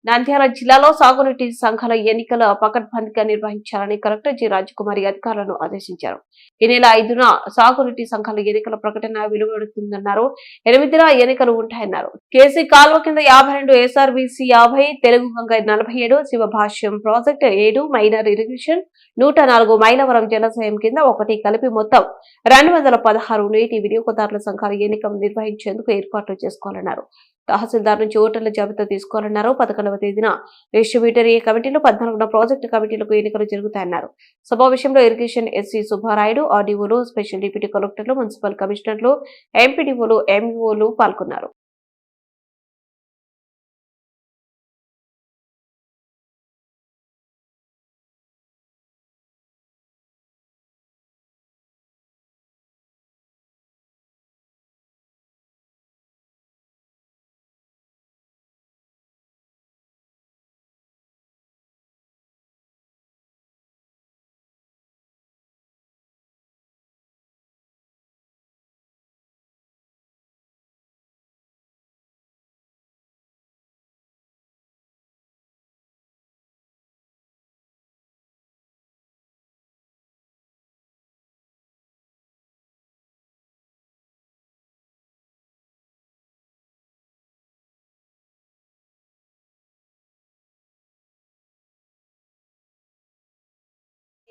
నంద్యాల జిల్లాలో సాగునీటి సంఘాల ఎన్నికల పకడ్బందీగా నిర్వహించాలని కలెక్టర్ జి రాజకుమారి అధికారులను ఆదేశించారు. ఈ నెల 5న సాగునీటి సంఘాల ఎన్నికల ప్రకటన వెలువడుతుందన్నారు. 8న ఎన్నికలు ఉంటాయన్నారు. కేసీ కాల్వ కింద 52, SRBC 50, Telugu Ganga 47, Sivabhashyam project 7, minor irrigation 104, Mylavaram జలాశయం కింద 1 కలిపి మొత్తం 216 నీటి వినియోగదారుల సంఘాల ఎన్నికలు నిర్వహించేందుకు ఏర్పాట్లు చేసుకోవాలన్నారు. తహసీల్దార్ నుంచి ఓటర్ల జాబితా తీసుకోవాలన్నారు. 11వ తేదీన డిస్ట్రిబ్యూటరీ కమిటీలు, 14న ప్రాజెక్టు కమిటీలకు ఎన్నికలు జరుగుతాయన్నారు. సమావేశంలో ఇరిగేషన్ ఎస్సీ సుబ్బారాయుడు, ఆర్డీఓలు, స్పెషల్ డిప్యూటీ కలెక్టర్లు, మున్సిపల్ కమిషనర్లు, ఎంపీడీఓలు, ఎంఈఓలు పాల్గొన్నారు.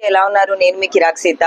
ఎలా ఉన్నారు? నేను మీ కిరాక్ సీత.